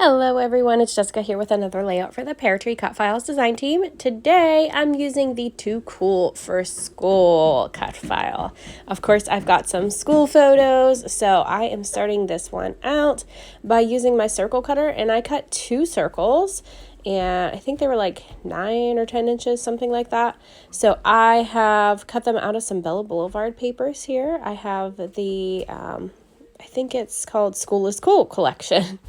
Hello everyone, it's Jessica here with another layout for the Peartree Cutfiles design team. Today I'm using the Too Cool for School cut file. Of course, I've got some school photos, so I am starting this one out by using my circle cutter, and I cut 2 circles, and I think they were like 9 or 10 inches, something like that. So I have cut them out of some Bella Boulevard papers here. I have the I think it's called School is Cool collection.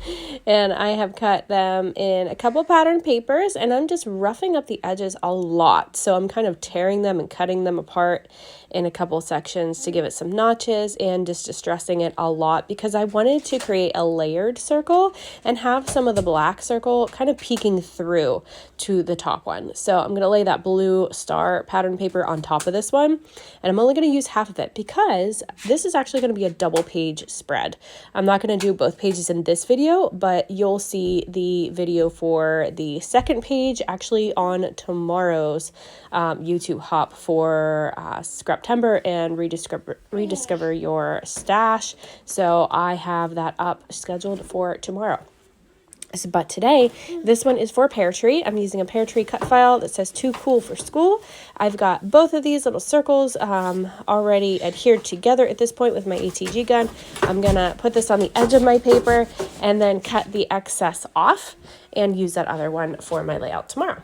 And I have cut them in a couple pattern papers, and I'm just roughing up the edges a lot. So I'm kind of tearing them and cutting them apart in a couple sections to give it some notches, and just distressing it a lot because I wanted to create a layered circle and have some of the black circle kind of peeking through to the top one. So I'm going to lay that blue star pattern paper on top of this one, and I'm only going to use half of it because this is actually going to be a double page spread. I'm not going to do both pages in this video, but you'll see the video for the second page actually on tomorrow's YouTube hop for Scraptember and rediscover your stash. So I have that up scheduled for tomorrow. But today, this one is for Peartree. I'm using a Peartree cut file that says Too Cool for School. I've got both of these little circles already adhered together at this point with my ATG gun. I'm going to put this on the edge of my paper and then cut the excess off and use that other one for my layout tomorrow.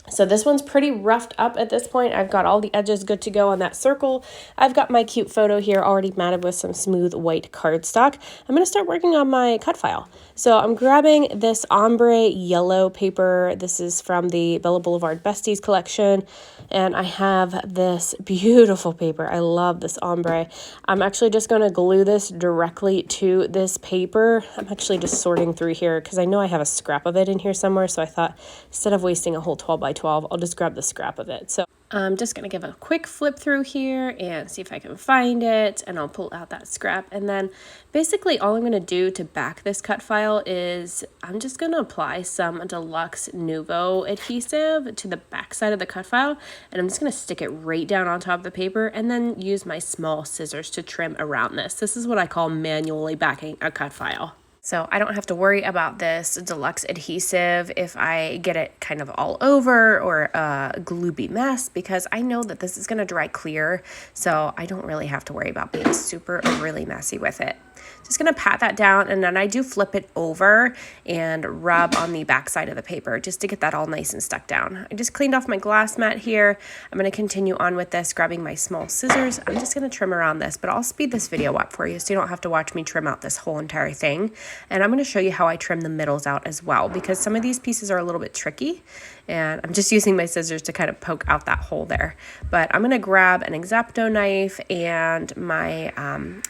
So this one's pretty roughed up at this point. I've got all the edges good to go on that circle. I've got my cute photo here already matted with some smooth white cardstock. I'm going to start working on my cut file. So I'm grabbing this ombre yellow paper. This is from the Bella Boulevard Besties collection. And I have this beautiful paper. I love this ombre. I'm actually just going to glue this directly to this paper. I'm actually just sorting through here because I know I have a scrap of it in here somewhere. So I thought instead of wasting a whole 12 by 12, I'll just grab the scrap of it. So I'm just going to give a quick flip through here and see if I can find it, and I'll pull out that scrap. And then basically all I'm going to do to back this cut file is I'm just going to apply some Deluxe Nouveau adhesive to the back side of the cut file, and I'm just going to stick it right down on top of the paper and then use my small scissors to trim around this. This is what I call manually backing a cut file. So I don't have to worry about this Deluxe adhesive if I get it kind of all over or a gloopy mess, because I know that this is going to dry clear. So I don't really have to worry about being super or really messy with it. Just going to pat that down, and then I do flip it over and rub on the back side of the paper just to get that all nice and stuck down. I just cleaned off my glass mat here. I'm going to continue on with this, grabbing my small scissors. I'm just going to trim around this, but I'll speed this video up for you so you don't have to watch me trim out this whole entire thing. And I'm going to show you how I trim the middles out as well, because some of these pieces are a little bit tricky, and I'm just using my scissors to kind of poke out that hole there. But I'm going to grab an X-Acto knife and my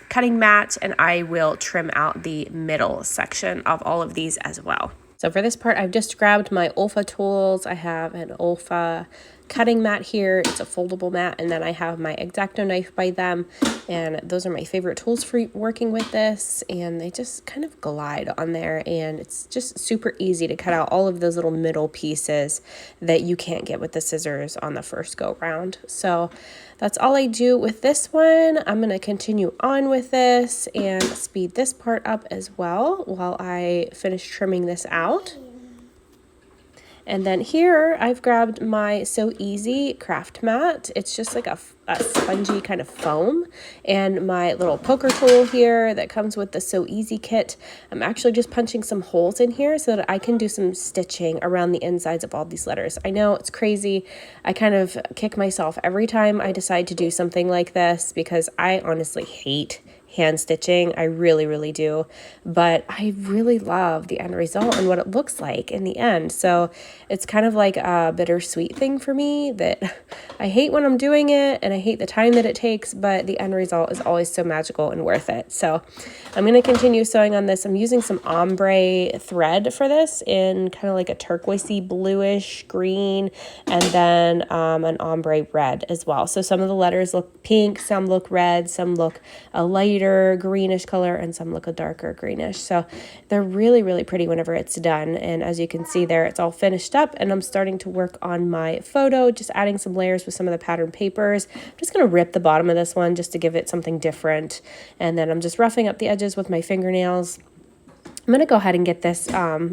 cutting mat, and I will trim out the middle section of all of these as well. So for this part, I've just grabbed my Olfa tools. I have an Olfa cutting mat here. It's a foldable mat, and then I have my X-Acto knife by them, and those are my favorite tools for working with this, and they just kind of glide on there, and it's just super easy to cut out all of those little middle pieces that you can't get with the scissors on the first go round. So that's all I do with this one. I'm going to continue on with this and speed this part up as well while I finish trimming this out. And then here I've grabbed my So Easy craft mat. It's just like a spongy kind of foam, and my little poker tool here that comes with the So Easy kit. I'm actually just punching some holes in here so that I can do some stitching around the insides of all these letters. I know it's crazy. I kind of kick myself every time I decide to do something like this because I honestly hate hand stitching. I really, really do. But I really love the end result and what it looks like in the end. So it's kind of like a bittersweet thing for me that I hate when I'm doing it and I hate the time that it takes, but the end result is always so magical and worth it. So I'm going to continue sewing on this. I'm using some ombre thread for this in kind of like a turquoisey bluish green, and then an ombre red as well. So some of the letters look pink, some look red, some look a lighter greenish color, and some look a darker greenish. So they're really, really pretty whenever it's done. And as you can see there, it's all finished up, and I'm starting to work on my photo, just adding some layers with some of the pattern papers. I'm just going to rip the bottom of this one just to give it something different. And then I'm just roughing up the edges with my fingernails. I'm going to go ahead and get this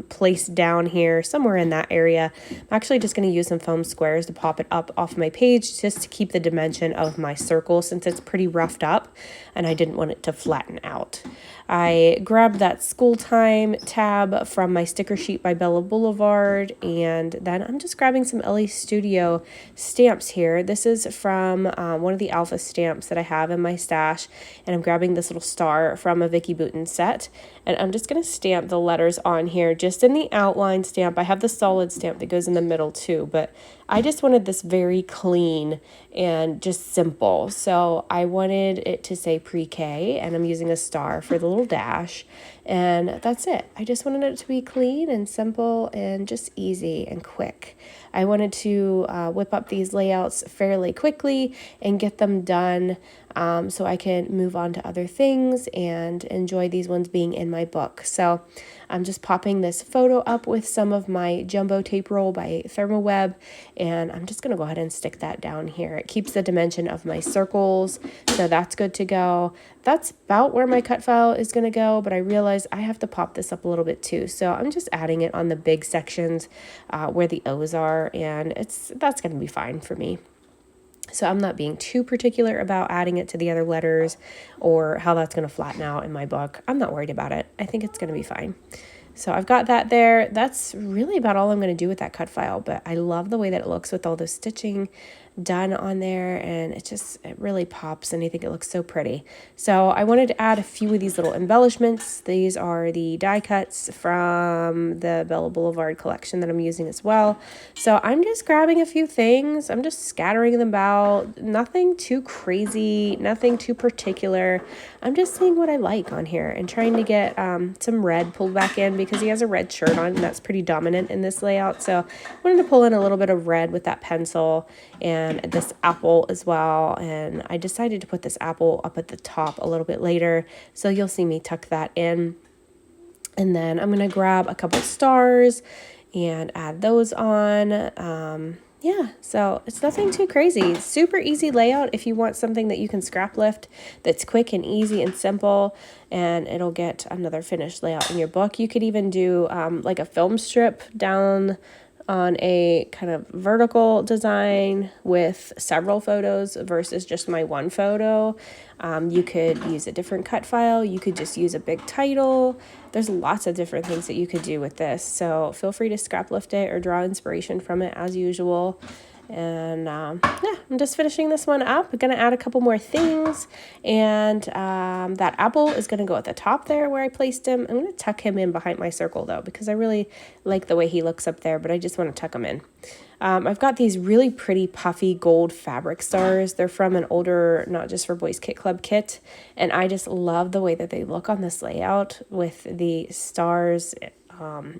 placed down here somewhere in that area. I'm actually just going to use some foam squares to pop it up off my page just to keep the dimension of my circle since it's pretty roughed up and I didn't want it to flatten out. I grabbed that school time tab from my sticker sheet by Bella Boulevard, and then I'm just grabbing some Elle Studio stamps here. This is from one of the alpha stamps that I have in my stash, and I'm grabbing this little star from a Vicky Boutin set, and I'm just going to stamp the letters on here just in the outline stamp. I have the solid stamp that goes in the middle too, but I just wanted this very clean and just simple. So I wanted it to say pre-K, and I'm using a star for the little dash, and that's it. I just wanted it to be clean and simple and just easy and quick. I wanted to whip up these layouts fairly quickly and get them done so I can move on to other things and enjoy these ones being in my book. So I'm just popping this photo up with some of my jumbo tape roll by Thermoweb, and I'm just going to go ahead and stick that down here. It keeps the dimension of my circles, so that's good to go. That's about where my cut file is going to go, but I realize I have to pop this up a little bit too, so I'm just adding it on the big sections where the O's are, and that's going to be fine for me. So I'm not being too particular about adding it to the other letters or how that's going to flatten out in my book. I'm not worried about it. I think it's going to be fine. So I've got that there. That's really about all I'm going to do with that cut file, but I love the way that it looks with all the stitching done on there, and it really pops, and I think it looks so pretty. So I wanted to add a few of these little embellishments. These are the die cuts from the Bella Boulevard collection that I'm using as well. So I'm just grabbing a few things. I'm just scattering them about. Nothing too crazy, nothing too particular. I'm just seeing what I like on here and trying to get some red pulled back in because he has a red shirt on, and that's pretty dominant in this layout. So I wanted to pull in a little bit of red with that pencil and this apple as well, and I decided to put this apple up at the top a little bit later, so you'll see me tuck that in. And then I'm going to grab a couple stars and add those on. Yeah, so it's nothing too crazy. Super easy layout if you want something that you can scrap lift that's quick and easy and simple, and it'll get another finished layout in your book. You could even do like a film strip down on a kind of vertical design with several photos versus just my one photo. You could use a different cut file. You could just use a big title. There's lots of different things that you could do with this. So feel free to scrap lift it or draw inspiration from it as usual. And yeah, I'm just finishing this one up. I'm going to add a couple more things. And that apple is going to go at the top there where I placed him. I'm going to tuck him in behind my circle though, because I really like the way he looks up there, but I just want to tuck him in. I've got these really pretty puffy gold fabric stars. They're from an older Not Just for Boys Kit Club kit. And I just love the way that they look on this layout with the stars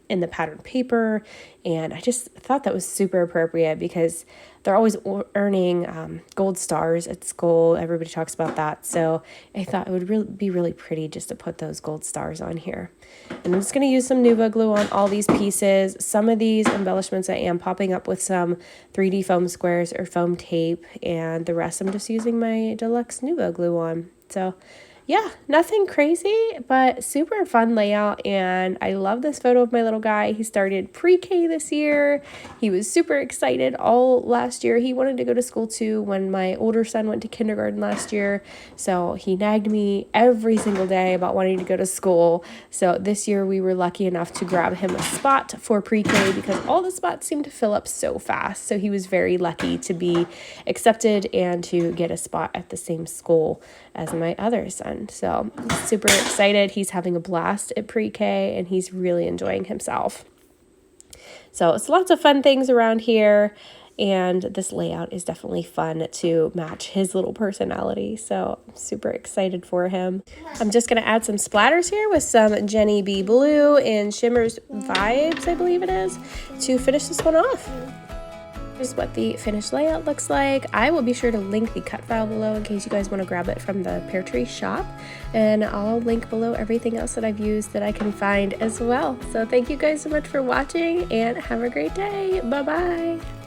in the patterned paper, and I just thought that was super appropriate because they're always earning gold stars at school. Everybody talks about that, so I thought it would be really pretty just to put those gold stars on here. And I'm just going to use some Nuva glue on all these pieces. Some of these embellishments I am popping up with some 3D foam squares or foam tape, and the rest I'm just using my deluxe Nuva glue on. So yeah, nothing crazy, but super fun layout, and I love this photo of my little guy. He started pre-K this year. He was super excited all last year. He wanted to go to school too when my older son went to kindergarten last year, so he nagged me every single day about wanting to go to school. So this year we were lucky enough to grab him a spot for pre-K because all the spots seemed to fill up so fast. So he was very lucky to be accepted and to get a spot at the same school as my other son. So I'm super excited. He's having a blast at pre-K and he's really enjoying himself. So it's lots of fun things around here, and this layout is definitely fun to match his little personality. So I'm super excited for him. I'm just going to add some splatters here with some Jenny B Blue and Shimmer's Vibes, I believe it is, to finish this one off. Here's what the finished layout looks like. I will be sure to link the cut file below in case you guys want to grab it from the Peartree shop, and I'll link below everything else that I've used that I can find as well. So thank you guys so much for watching, and have a great day. Bye bye.